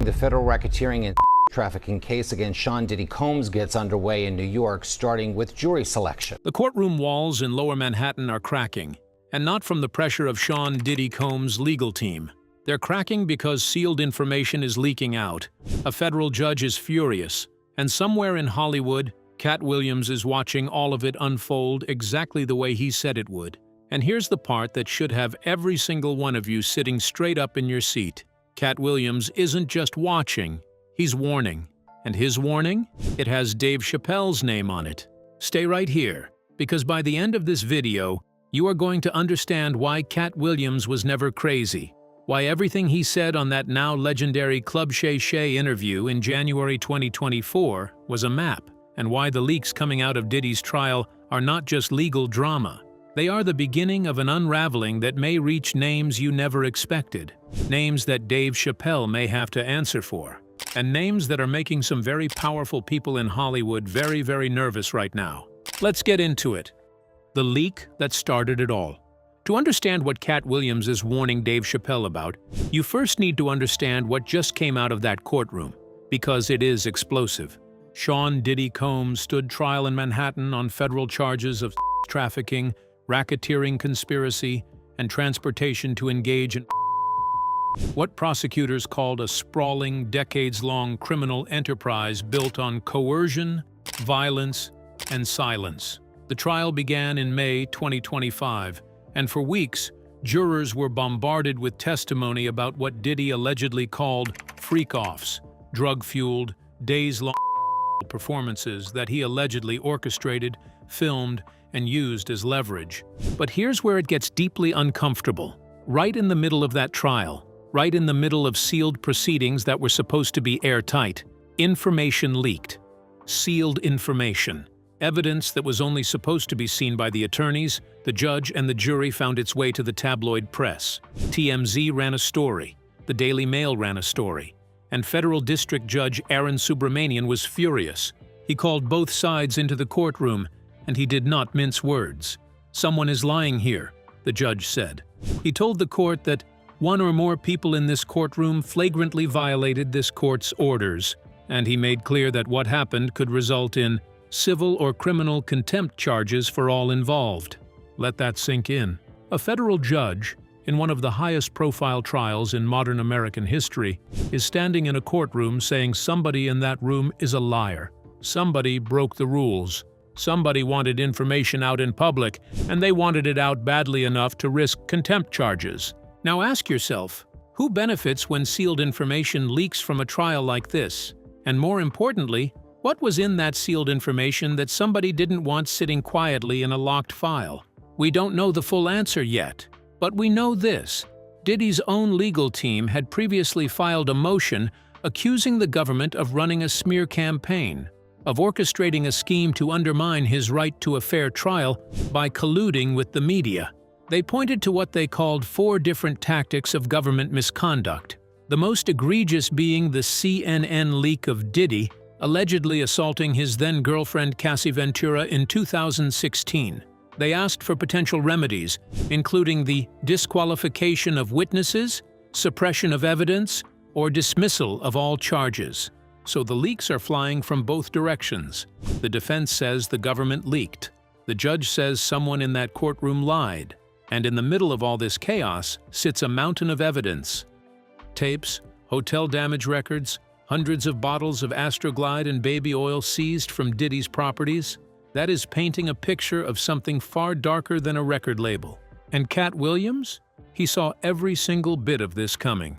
The federal racketeering and trafficking case against Sean Diddy Combs gets underway in New York, starting with jury selection. The courtroom walls in Lower Manhattan are cracking, and not from the pressure of Sean Diddy Combs' legal team. They're cracking because sealed information is leaking out. A federal judge is furious, and somewhere in Hollywood, Katt Williams is watching all of it unfold exactly the way he said it would. And here's the part that should have every single one of you sitting straight up in your seat. Katt Williams isn't just watching, he's warning. And his warning? It has Dave Chappelle's name on it. Stay right here, because by the end of this video, you are going to understand why Katt Williams was never crazy, why everything he said on that now legendary Club Shay Shay interview in January 2024 was a map, and why the leaks coming out of Diddy's trial are not just legal drama. They are the beginning of an unraveling that may reach names you never expected, names that Dave Chappelle may have to answer for, and names that are making some very powerful people in Hollywood very, very nervous right now. Let's get into it. The leak that started it all. To understand what Katt Williams is warning Dave Chappelle about, you first need to understand what just came out of that courtroom, because it is explosive. Sean Diddy Combs stood trial in Manhattan on federal charges of trafficking, racketeering conspiracy, and transportation to engage in what prosecutors called a sprawling, decades-long criminal enterprise built on coercion, violence, and silence. The trial began in May 2025, and for weeks, jurors were bombarded with testimony about what Diddy allegedly called freak-offs, drug-fueled, days-long performances that he allegedly orchestrated, filmed, and used as leverage. But here's where it gets deeply uncomfortable. Right in the middle of that trial, right in the middle of sealed proceedings that were supposed to be airtight, information leaked. Sealed information. Evidence that was only supposed to be seen by the attorneys, the judge, and the jury found its way to the tabloid press. TMZ ran a story. The Daily Mail ran a story. And Federal District Judge Aaron Subramanian was furious. He called both sides into the courtroom, and he did not mince words. "Someone is lying here," the judge said. He told the court that one or more people in this courtroom flagrantly violated this court's orders, and he made clear that what happened could result in civil or criminal contempt charges for all involved. Let that sink in. A federal judge, in one of the highest-profile trials in modern American history, is standing in a courtroom saying somebody in that room is a liar. Somebody broke the rules. Somebody wanted information out in public, and they wanted it out badly enough to risk contempt charges. Now ask yourself, who benefits when sealed information leaks from a trial like this? And more importantly, what was in that sealed information that somebody didn't want sitting quietly in a locked file? We don't know the full answer yet, but we know this. Diddy's own legal team had previously filed a motion accusing the government of running a smear campaign, of orchestrating a scheme to undermine his right to a fair trial by colluding with the media. They pointed to what they called 4 different tactics of government misconduct, the most egregious being the CNN leak of Diddy allegedly assaulting his then-girlfriend Cassie Ventura in 2016. They asked for potential remedies, including the disqualification of witnesses, suppression of evidence, or dismissal of all charges. So the leaks are flying from both directions. The defense says the government leaked. The judge says someone in that courtroom lied. And in the middle of all this chaos sits a mountain of evidence. Tapes, hotel damage records, hundreds of bottles of Astroglide and baby oil seized from Diddy's properties. That is painting a picture of something far darker than a record label. And Katt Williams? He saw every single bit of this coming.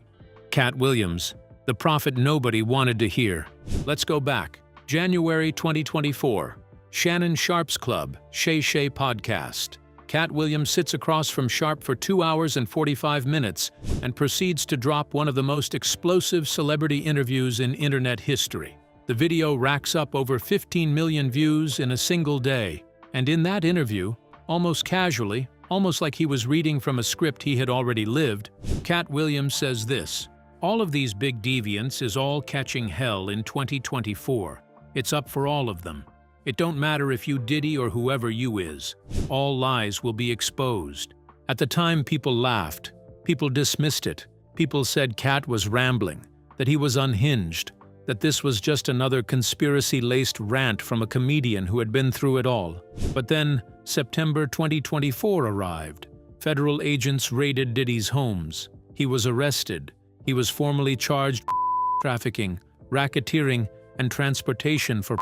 Katt Williams, the prophet nobody wanted to hear. Let's go back. January 2024. Shannon Sharp's Club, Shay Shay Podcast. Katt Williams sits across from Sharp for 2 hours and 45 minutes and proceeds to drop one of the most explosive celebrity interviews in internet history. The video racks up over 15 million views in a single day. And in that interview, almost casually, almost like he was reading from a script he had already lived, Katt Williams says this: "All of these big deviants is all catching hell in 2024. It's up for all of them. It don't matter if you Diddy or whoever you is. All lies will be exposed." At the time, people laughed. People dismissed it. People said Katt was rambling. that he was unhinged, that this was just another conspiracy-laced rant from a comedian who had been through it all. But then, September 2024 arrived. Federal agents raided Diddy's homes. He was arrested. He was formally charged trafficking, racketeering, and transportation for.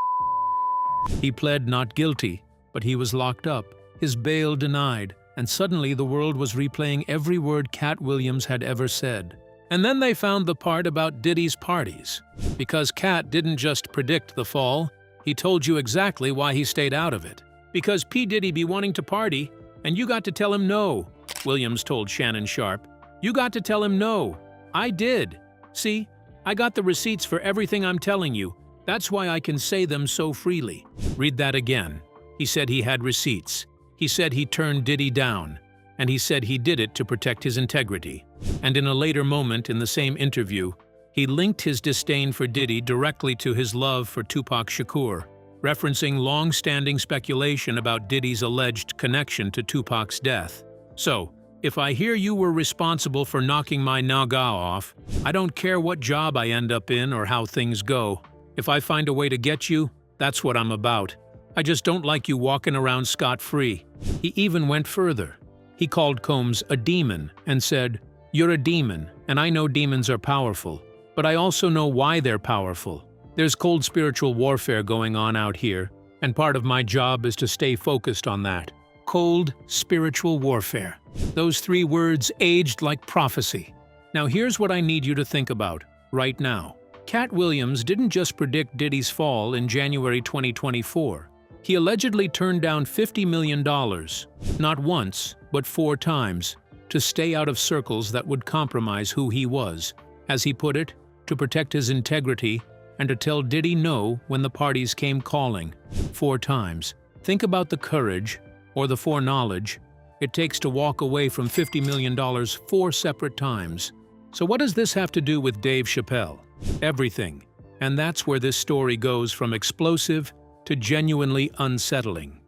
He pled not guilty, but he was locked up, his bail denied, and suddenly the world was replaying every word Katt Williams had ever said. And then they found the part about Diddy's parties. Because Katt didn't just predict the fall, he told you exactly why he stayed out of it. Because P. Diddy be wanting to party, and you got to tell him no, Williams told Shannon Sharp. You got to tell him no. I did. See, I got the receipts for everything I'm telling you. That's why I can say them so freely. Read that again. He said he had receipts. He said he turned Diddy down. And he said he did it to protect his integrity. And in a later moment in the same interview, he linked his disdain for Diddy directly to his love for Tupac Shakur, referencing long-standing speculation about Diddy's alleged connection to Tupac's death. So, if I hear you were responsible for knocking my naga off, I don't care what job I end up in or how things go. If I find a way to get you, that's what I'm about. I just don't like you walking around scot-free. He even went further. He called Combs a demon and said, "You're a demon, and I know demons are powerful, but I also know why they're powerful. There's cold spiritual warfare going on out here, and part of my job is to stay focused on that. Cold spiritual warfare." Those three words aged like prophecy. Now here's what I need you to think about right now. Katt Williams didn't just predict Diddy's fall in January 2024. He allegedly turned down $50 million, not once, but 4 times, to stay out of circles that would compromise who he was, as he put it, to protect his integrity and to tell Diddy no when the parties came calling. 4 times. Think about the courage, or the foreknowledge, it takes to walk away from $50 million 4 separate times. So what does this have to do with Dave Chappelle? Everything. And that's where this story goes from explosive to genuinely unsettling.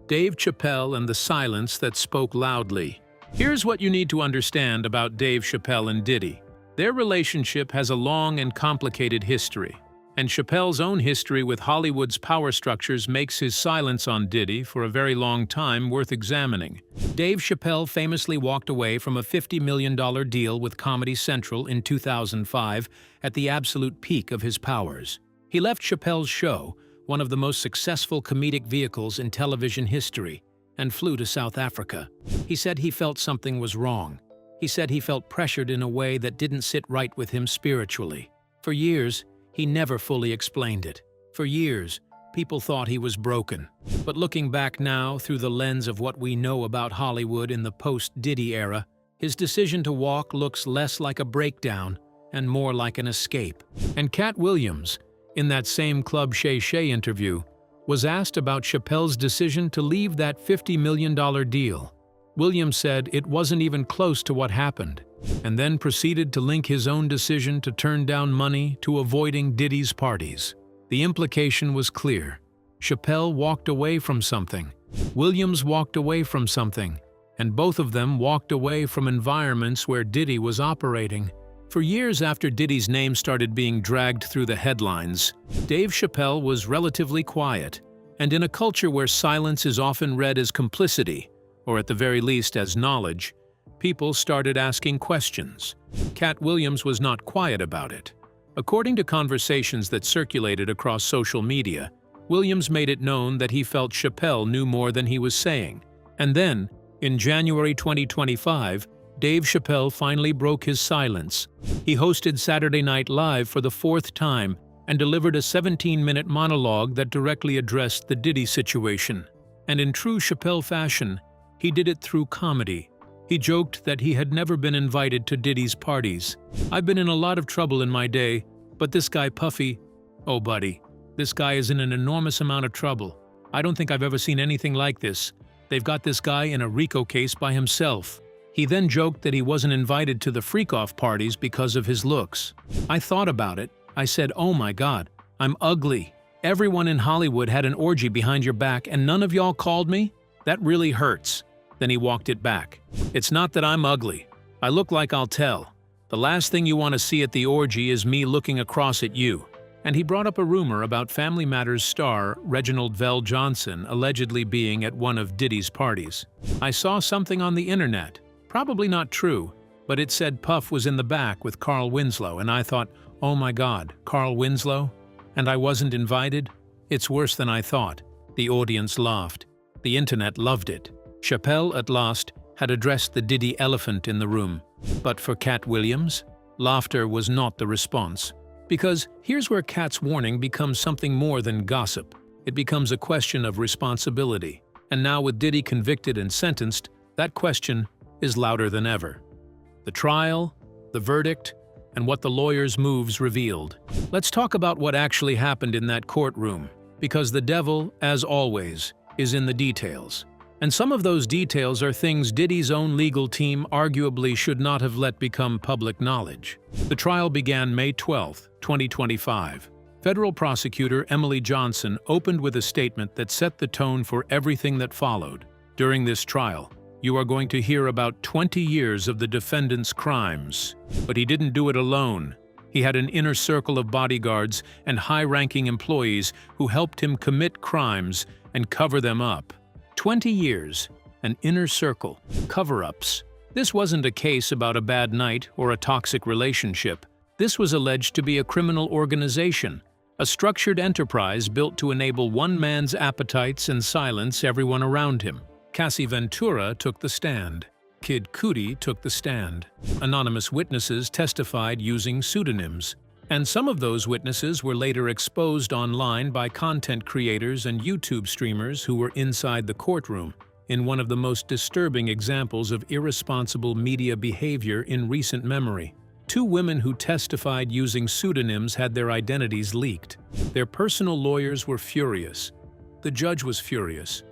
Dave Chappelle and the silence that spoke loudly. Here's what you need to understand about Dave Chappelle and Diddy. Their relationship has a long and complicated history, and Chappelle's own history with Hollywood's power structures makes his silence on Diddy for a very long time worth examining. Dave Chappelle famously walked away from a $50 million deal with Comedy Central in 2005 at the absolute peak of his powers. He left Chappelle's show, one of the most successful comedic vehicles in television history, and flew to South Africa. He said he felt something was wrong. He said he felt pressured in a way that didn't sit right with him spiritually. For years, he never fully explained it. For years, people thought he was broken. But looking back now through the lens of what we know about Hollywood in the post-Diddy era, his decision to walk looks less like a breakdown and more like an escape. And Katt Williams, in that same Club Shay Shay interview, was asked about Chappelle's decision to leave that $50 million deal. Williams said it wasn't even close to what happened, and then proceeded to link his own decision to turn down money to avoiding Diddy's parties. The implication was clear. Chappelle walked away from something. Williams walked away from something. And both of them walked away from environments where Diddy was operating. For years after Diddy's name started being dragged through the headlines, Dave Chappelle was relatively quiet. And in a culture where silence is often read as complicity, or at the very least as knowledge, people started asking questions. Katt Williams was not quiet about it. According to conversations that circulated across social media, Williams made it known that he felt Chappelle knew more than he was saying. And then, in January 2025, Dave Chappelle finally broke his silence. He hosted Saturday Night Live for the 4th time and delivered a 17-minute monologue that directly addressed the Diddy situation. And in true Chappelle fashion, he did it through comedy. He joked that he had never been invited to Diddy's parties. "I've been in a lot of trouble in my day, but this guy Puffy, oh buddy, this guy is in an enormous amount of trouble. I don't think I've ever seen anything like this. They've got this guy in a RICO case by himself." He then joked that he wasn't invited to the freak-off parties because of his looks. "I thought about it. I said, oh my God, I'm ugly. Everyone in Hollywood had an orgy behind your back and none of y'all called me? That really hurts." Then he walked it back. "It's not that I'm ugly. I look like I'll tell. The last thing you want to see at the orgy is me looking across at you." And he brought up a rumor about Family Matters star Reginald Vell Johnson allegedly being at one of Diddy's parties. "I saw something on the internet, probably not true, but it said Puff was in the back with Carl Winslow, and I thought, oh my God, Carl Winslow? And I wasn't invited? It's worse than I thought." The audience laughed. The internet loved it. Chappelle, at last, had addressed the Diddy elephant in the room. But for Katt Williams, laughter was not the response. Because here's where Katt's warning becomes something more than gossip. It becomes a question of responsibility. And now with Diddy convicted and sentenced, that question is louder than ever. The trial, the verdict, and what the lawyers' moves revealed. Let's talk about what actually happened in that courtroom. Because the devil, as always, is in the details. And some of those details are things Diddy's own legal team arguably should not have let become public knowledge. The trial began May 12, 2025. Federal prosecutor Emily Johnson opened with a statement that set the tone for everything that followed. During this trial, you are going to hear about 20 years of the defendant's crimes. But he didn't do it alone. He had an inner circle of bodyguards and high-ranking employees who helped him commit crimes and cover them up. 20 years, an inner circle, cover-ups. This wasn't a case about a bad night or a toxic relationship. This was alleged to be a criminal organization, a structured enterprise built to enable one man's appetites and silence everyone around him. Cassie Ventura took the stand. Kid Cudi took the stand. Anonymous witnesses testified using pseudonyms. And some of those witnesses were later exposed online by content creators and YouTube streamers who were inside the courtroom, in one of the most disturbing examples of irresponsible media behavior in recent memory. Two women who testified using pseudonyms had their identities leaked. Their personal lawyers were furious. The judge was furious.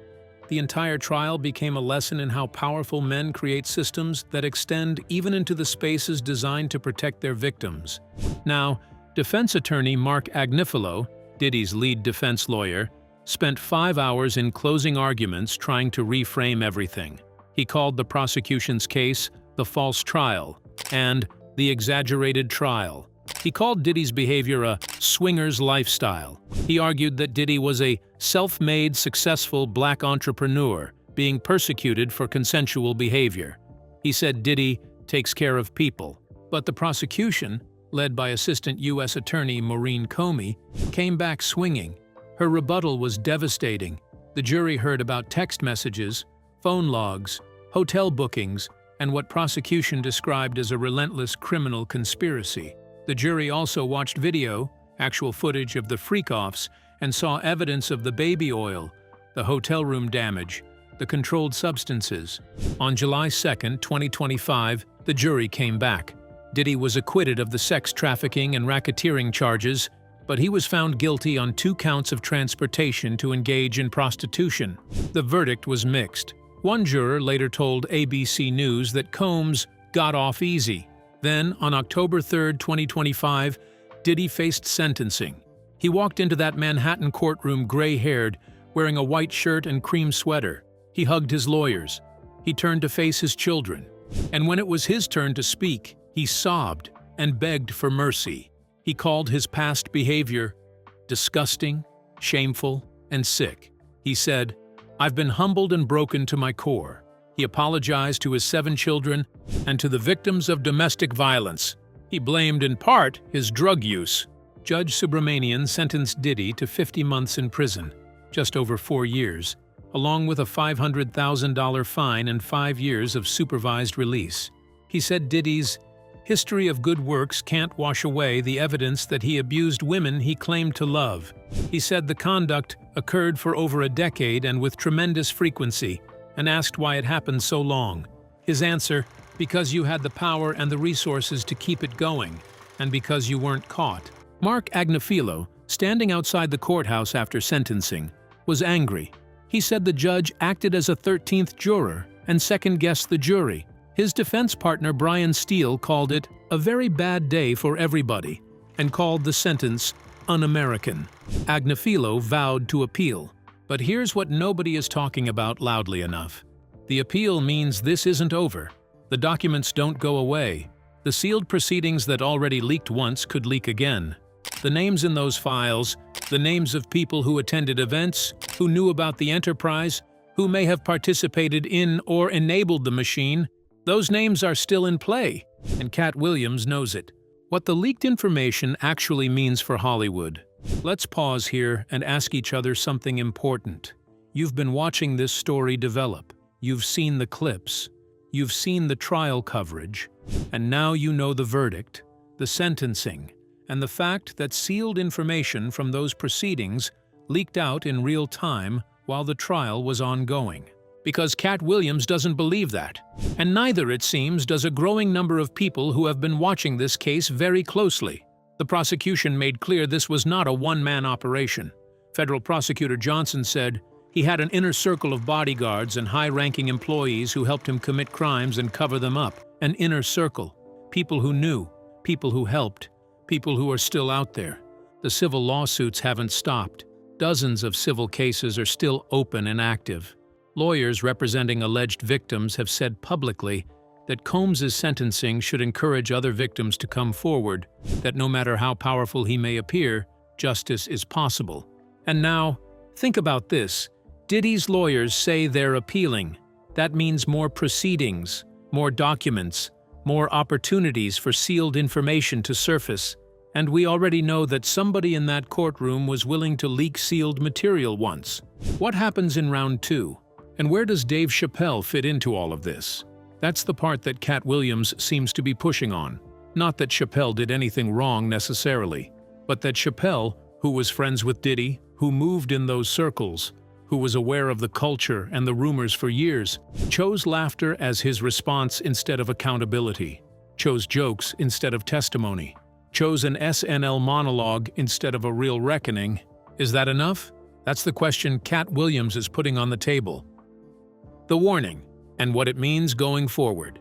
The entire trial became a lesson in how powerful men create systems that extend even into the spaces designed to protect their victims. Now, defense attorney Mark Agnifilo, Diddy's lead defense lawyer, spent 5 hours in closing arguments trying to reframe everything. He called the prosecution's case the false trial and the exaggerated trial. He called Diddy's behavior a swinger's lifestyle. He argued that Diddy was a self-made, successful black entrepreneur being persecuted for consensual behavior. He said Diddy takes care of people. But the prosecution, led by Assistant U.S. Attorney Maureen Comey, came back swinging. Her rebuttal was devastating. The jury heard about text messages, phone logs, hotel bookings, and what prosecution described as a relentless criminal conspiracy. The jury also watched video, actual footage of the freak-offs, and saw evidence of the baby oil, the hotel room damage, the controlled substances. On July 2, 2025, the jury came back. Diddy was acquitted of the sex trafficking and racketeering charges, but he was found guilty on 2 counts of transportation to engage in prostitution. The verdict was mixed. One juror later told ABC News that Combs got off easy. Then, on October 3, 2025, Diddy faced sentencing. He walked into that Manhattan courtroom gray-haired, wearing a white shirt and cream sweater. He hugged his lawyers. He turned to face his children. And when it was his turn to speak, he sobbed and begged for mercy. He called his past behavior disgusting, shameful, and sick. He said, "I've been humbled and broken to my core." He apologized to his 7 children and to the victims of domestic violence. He blamed in part his drug use. Judge Subramanian sentenced Diddy to 50 months in prison, just over 4 years, along with a $500,000 fine and 5 years of supervised release. He said Diddy's history of good works can't wash away the evidence that he abused women he claimed to love. He said the conduct occurred for over a decade and with tremendous frequency, and asked why it happened so long. His answer, because you had the power and the resources to keep it going, and because you weren't caught. Mark Agnifilo, standing outside the courthouse after sentencing, was angry. He said the judge acted as a 13th juror and second-guessed the jury. His defense partner Brian Steele called it a very bad day for everybody and called the sentence un-American. Agnifilo vowed to appeal. But here's what nobody is talking about loudly enough. The appeal means this isn't over. The documents don't go away. The sealed proceedings that already leaked once could leak again. The names in those files, the names of people who attended events, who knew about the enterprise, who may have participated in or enabled the machine, those names are still in play, and Katt Williams knows it. What the leaked information actually means for Hollywood. Let's pause here and ask each other something important. You've been watching this story develop. You've seen the clips. You've seen the trial coverage. And now you know the verdict, the sentencing, and the fact that sealed information from those proceedings leaked out in real time while the trial was ongoing. Because Katt Williams doesn't believe that. And neither, it seems, does a growing number of people who have been watching this case very closely. The prosecution made clear this was not a one-man operation. Federal Prosecutor Johnson said he had an inner circle of bodyguards and high-ranking employees who helped him commit crimes and cover them up. An inner circle. People who knew, people who helped, people who are still out there. The civil lawsuits haven't stopped. Dozens of civil cases are still open and active. Lawyers representing alleged victims have said publicly that Combs' sentencing should encourage other victims to come forward, that no matter how powerful he may appear, justice is possible. And now, think about this. Diddy's lawyers say they're appealing. That means more proceedings, more documents, more opportunities for sealed information to surface. And we already know that somebody in that courtroom was willing to leak sealed material once. What happens in round 2? And where does Dave Chappelle fit into all of this? That's the part that Katt Williams seems to be pushing on. Not that Chappelle did anything wrong necessarily, but that Chappelle, who was friends with Diddy, who moved in those circles, who was aware of the culture and the rumors for years, chose laughter as his response instead of accountability, chose jokes instead of testimony, chose an SNL monologue instead of a real reckoning. Is that enough? That's the question Katt Williams is putting on the table. The warning, and what it means going forward.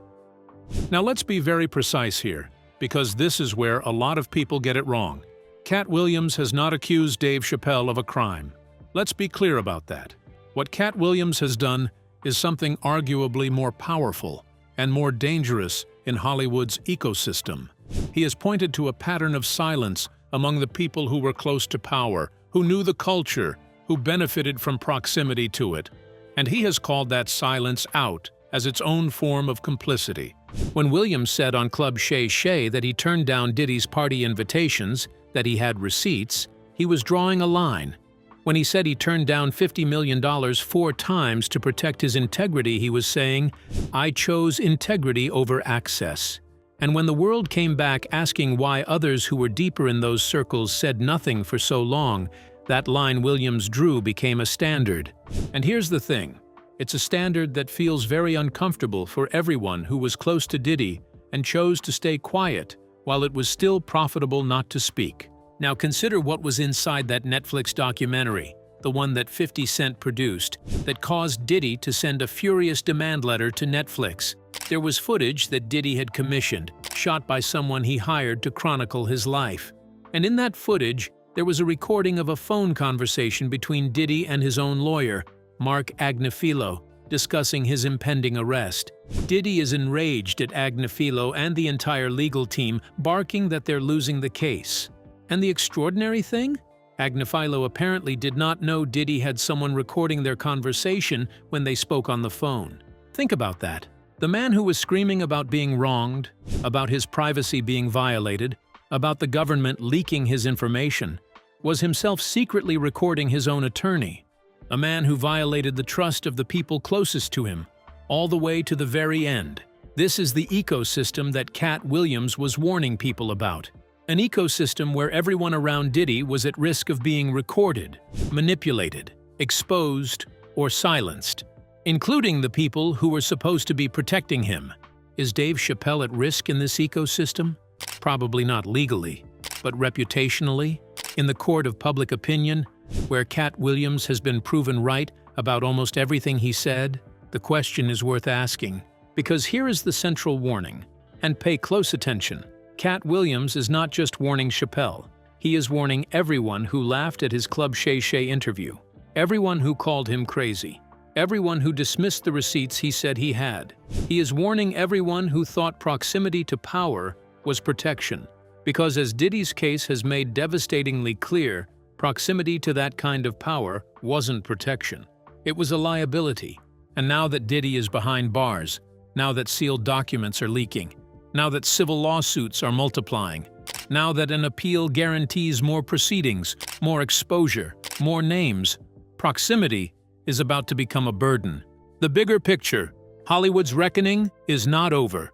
Now let's be very precise here, because this is where a lot of people get it wrong. Katt Williams has not accused Dave Chappelle of a crime. Let's be clear about that. What Katt Williams has done is something arguably more powerful and more dangerous in Hollywood's ecosystem. He has pointed to a pattern of silence among the people who were close to power, who knew the culture, who benefited from proximity to it. And he has called that silence out as its own form of complicity. When Williams said on Club Shay Shay that he turned down Diddy's party invitations, that he had receipts, he was drawing a line. When he said he turned down $50 million 4 times to protect his integrity, he was saying, "I chose integrity over access." And when the world came back asking why others who were deeper in those circles said nothing for so long, that line Williams drew became a standard. And here's the thing. It's a standard that feels very uncomfortable for everyone who was close to Diddy and chose to stay quiet while it was still profitable not to speak. Now consider what was inside that Netflix documentary, the one that 50 Cent produced, that caused Diddy to send a furious demand letter to Netflix. There was footage that Diddy had commissioned, shot by someone he hired to chronicle his life. And in that footage, there was a recording of a phone conversation between Diddy and his own lawyer, Mark Agnifilo, discussing his impending arrest. Diddy is enraged at Agnifilo and the entire legal team, barking that they're losing the case. And the extraordinary thing? Agnifilo apparently did not know Diddy had someone recording their conversation when they spoke on the phone. Think about that. The man who was screaming about being wronged, about his privacy being violated, about the government leaking his information, was himself secretly recording his own attorney, a man who violated the trust of the people closest to him, all the way to the very end. This is the ecosystem that Katt Williams was warning people about. An ecosystem where everyone around Diddy was at risk of being recorded, manipulated, exposed, or silenced, including the people who were supposed to be protecting him. Is Dave Chappelle at risk in this ecosystem? Probably not legally, but reputationally, in the court of public opinion, where Katt Williams has been proven right about almost everything he said. The question is worth asking, because here is the central warning, and pay close attention. Katt Williams is not just warning Chappelle, he is warning everyone who laughed at his Club Shay Shay interview, everyone who called him crazy, everyone who dismissed the receipts he said he had. He is warning everyone who thought proximity to power was protection, because as Diddy's case has made devastatingly clear, proximity to that kind of power wasn't protection. It was a liability. And now that Diddy is behind bars, now that sealed documents are leaking, now that civil lawsuits are multiplying, now that an appeal guarantees more proceedings, more exposure, more names, proximity is about to become a burden. The bigger picture, Hollywood's reckoning, is not over.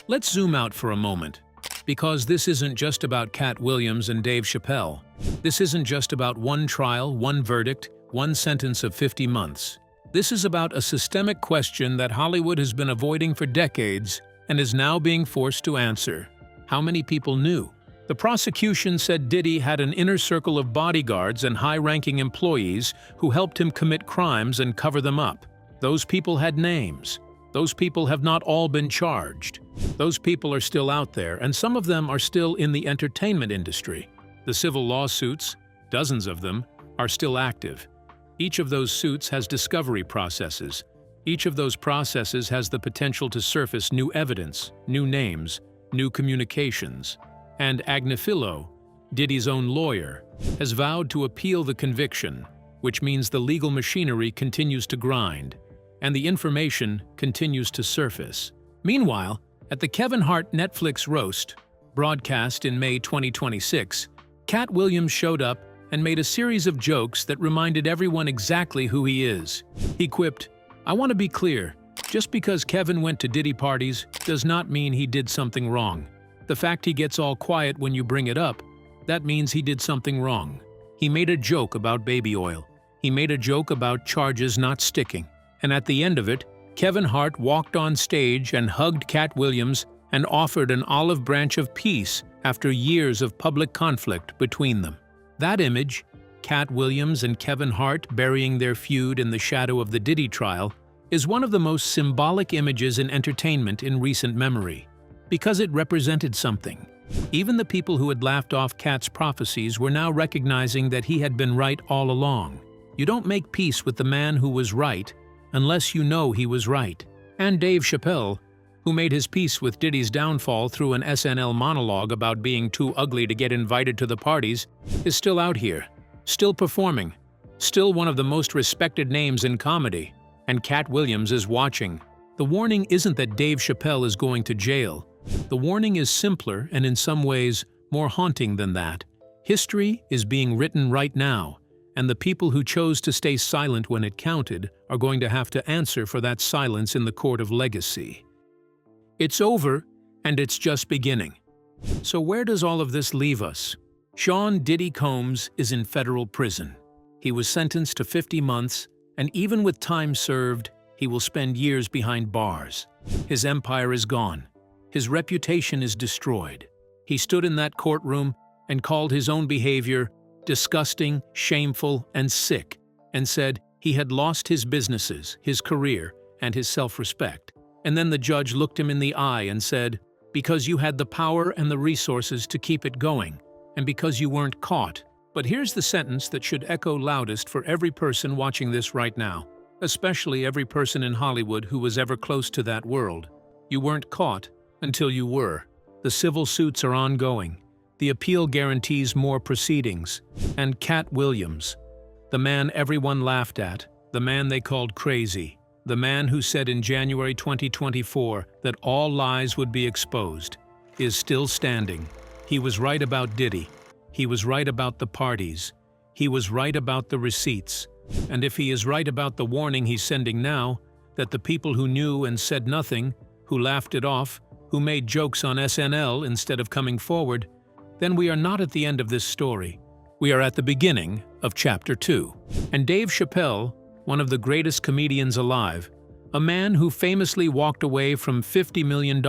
Let's zoom out for a moment, because this isn't just about Katt Williams and Dave Chappelle. This isn't just about one trial, one verdict, one sentence of 50 months. This is about a systemic question that Hollywood has been avoiding for decades and is now being forced to answer. How many people knew? The prosecution said Diddy had an inner circle of bodyguards and high-ranking employees who helped him commit crimes and cover them up. Those people had names. Those people have not all been charged. Those people are still out there, and some of them are still in the entertainment industry. The civil lawsuits, dozens of them, are still active. Each of those suits has discovery processes. Each of those processes has the potential to surface new evidence, new names, new communications. And Agnifilo, Diddy's own lawyer, has vowed to appeal the conviction, which means the legal machinery continues to grind, and the information continues to surface. Meanwhile, at the Kevin Hart Netflix roast, broadcast in May 2026, Katt Williams showed up and made a series of jokes that reminded everyone exactly who he is. He quipped, "I want to be clear, just because Kevin went to Diddy parties does not mean he did something wrong. The fact he gets all quiet when you bring it up, that means he did something wrong." He made a joke about baby oil. He made a joke about charges not sticking. And at the end of it, Kevin Hart walked on stage and hugged Katt Williams and offered an olive branch of peace after years of public conflict between them. That image, Katt Williams and Kevin Hart burying their feud in the shadow of the Diddy trial, is one of the most symbolic images in entertainment in recent memory. Because it represented something. Even the people who had laughed off Katt's prophecies were now recognizing that he had been right all along. You don't make peace with the man who was right unless you know he was right. And Dave Chappelle, who made his peace with Diddy's downfall through an SNL monologue about being too ugly to get invited to the parties, is still out here, still performing, still one of the most respected names in comedy. And Katt Williams is watching. The warning isn't that Dave Chappelle is going to jail. The warning is simpler and in some ways more haunting than that. History is being written right now, and the people who chose to stay silent when it counted are going to have to answer for that silence in the court of legacy. It's over, and it's just beginning. So where does all of this leave us? Sean Diddy Combs is in federal prison. He was sentenced to 50 months, and even with time served, he will spend years behind bars. His empire is gone. His reputation is destroyed. He stood in that courtroom and called his own behavior disgusting, shameful, and sick, and said he had lost his businesses, his career, and his self-respect. And then the judge looked him in the eye and said, "Because you had the power and the resources to keep it going, and because you weren't caught." But here's the sentence that should echo loudest for every person watching this right now, especially every person in Hollywood who was ever close to that world. You weren't caught until you were. The civil suits are ongoing. The appeal guarantees more proceedings. And Katt Williams, the man everyone laughed at, the man they called crazy, the man who said in January 2024 that all lies would be exposed, is still standing. He was right about Diddy. He was right about the parties. He was right about the receipts. And if he is right about the warning he's sending now, that the people who knew and said nothing, who laughed it off, who made jokes on SNL instead of coming forward, then we are not at the end of this story. We are at the beginning of Chapter 2. And Dave Chappelle, one of the greatest comedians alive, a man who famously walked away from $50 million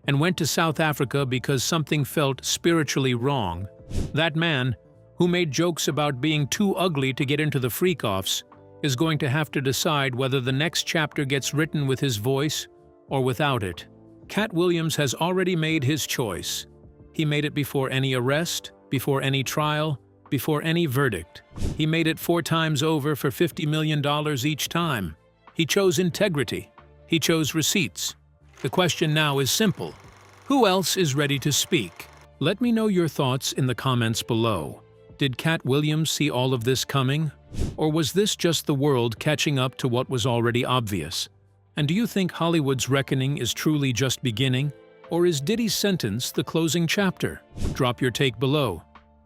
and went to South Africa because something felt spiritually wrong, that man, who made jokes about being too ugly to get into the freak-offs, is going to have to decide whether the next chapter gets written with his voice or without it. Katt Williams has already made his choice. He made it before any arrest, before any trial, before any verdict. He made it 4 times over for $50 million each time. He chose integrity. He chose receipts. The question now is simple. Who else is ready to speak? Let me know your thoughts in the comments below. Did Katt Williams see all of this coming? Or was this just the world catching up to what was already obvious? And do you think Hollywood's reckoning is truly just beginning? Or is Diddy's sentence the closing chapter? Drop your take below.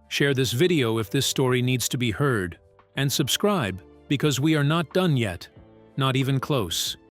Share this video if this story needs to be heard. And subscribe, because we are not done yet. Not even close.